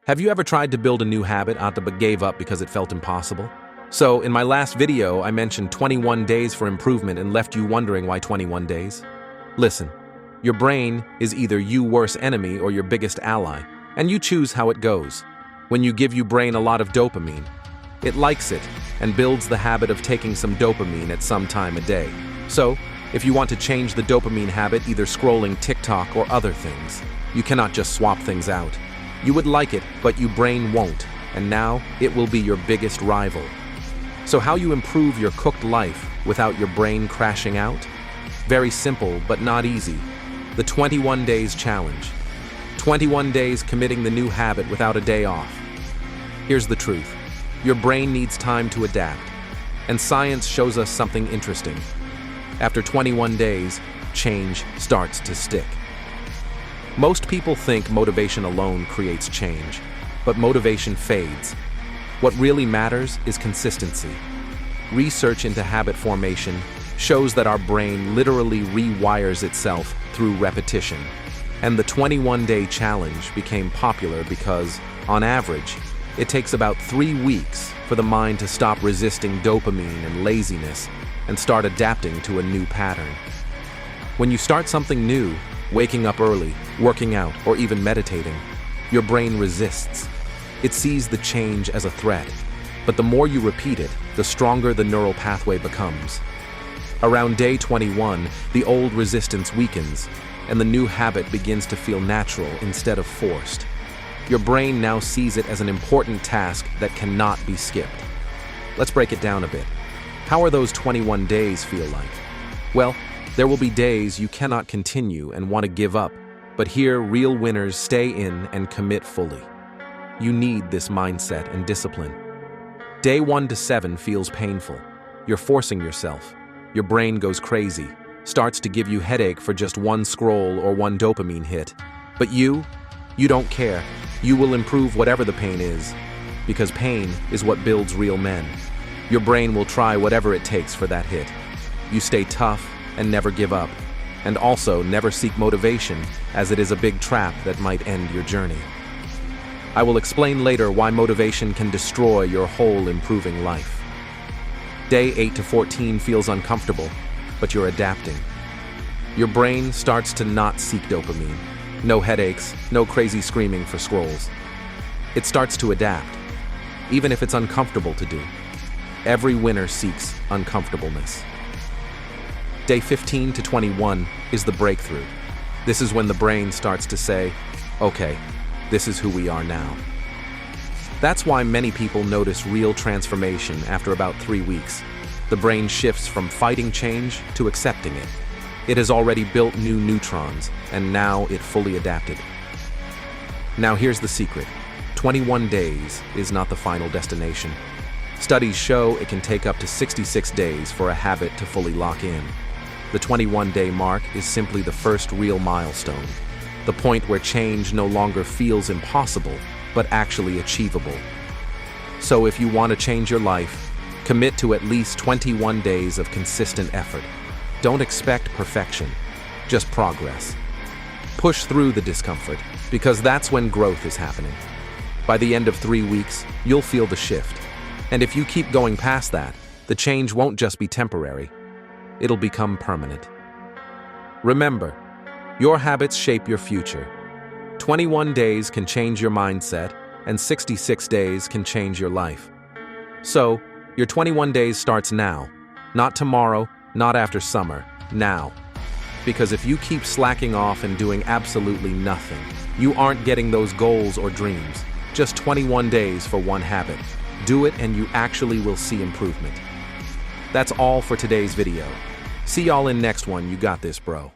Have you ever tried to build a new habit but gave up because it felt impossible? So, in my last video, I mentioned 21 days for improvement and left you wondering why 21 days? Listen, your brain is either your worst enemy or your biggest ally, and you choose how it goes. When you give your brain a lot of dopamine, it likes it and builds the habit of taking some dopamine at some time a day. So, if you want to change the dopamine habit, either scrolling TikTok or other things, you cannot just swap things out. You would like it, but your brain won't, and now it will be your biggest rival. So how you improve your cooked life without your brain crashing out? Very simple, but not easy. The 21 days challenge. 21 days committing the new habit without a day off. Here's the truth. Your brain needs time to adapt, and science shows us something interesting. After 21 days, change starts to stick. Most people think motivation alone creates change, but motivation fades. What really matters is consistency. Research into habit formation shows that our brain literally rewires itself through repetition. And the 21-day challenge became popular because, on average, it takes about 3 weeks for the mind to stop resisting dopamine and laziness and start adapting to a new pattern. When you start something new, waking up early, working out, or even meditating, your brain resists. It sees the change as a threat, but the more you repeat it, the stronger the neural pathway becomes. Around day 21, the old resistance weakens, and the new habit begins to feel natural instead of forced. Your brain now sees it as an important task that cannot be skipped. Let's break it down a bit. How are those 21 days feel like? Well, there will be days you cannot continue and want to give up, but here real winners stay in and commit fully. You need this mindset and discipline. Day 1 to 7 feels painful. You're forcing yourself. Your brain goes crazy, starts to give you headache for just one scroll or one dopamine hit. But you don't care. You will improve whatever the pain is, because pain is what builds real men. Your brain will try whatever it takes for that hit. You stay tough and never give up, and also never seek motivation, as it is a big trap that might end your journey. I will explain later why motivation can destroy your whole improving life. Day 8 to 14 feels uncomfortable, but you're adapting. Your brain starts to not seek dopamine. No headaches, no crazy screaming for scrolls. It starts to adapt, even if it's uncomfortable to do. Every winner seeks uncomfortableness. Day 15 to 21 is the breakthrough. This is when the brain starts to say, okay, this is who we are now. That's why many people notice real transformation after about 3 weeks. The brain shifts from fighting change to accepting it. It has already built new neurons, and now it fully adapted. Now here's the secret. 21 days is not the final destination. Studies show it can take up to 66 days for a habit to fully lock in. The 21-day mark is simply the first real milestone, the point where change no longer feels impossible, but actually achievable. So if you want to change your life, commit to at least 21 days of consistent effort. Don't expect perfection, just progress. Push through the discomfort, because that's when growth is happening. By the end of 3 weeks, you'll feel the shift. And if you keep going past that, the change won't just be temporary. It'll become permanent. Remember, your habits shape your future. 21 days can change your mindset, and 66 days can change your life. So, your 21 days starts now. Not tomorrow, not after summer, now. Because if you keep slacking off and doing absolutely nothing, you aren't getting those goals or dreams. Just 21 days for one habit. Do it and you actually will see improvement. That's all for today's video. See y'all in next one. You got this, bro.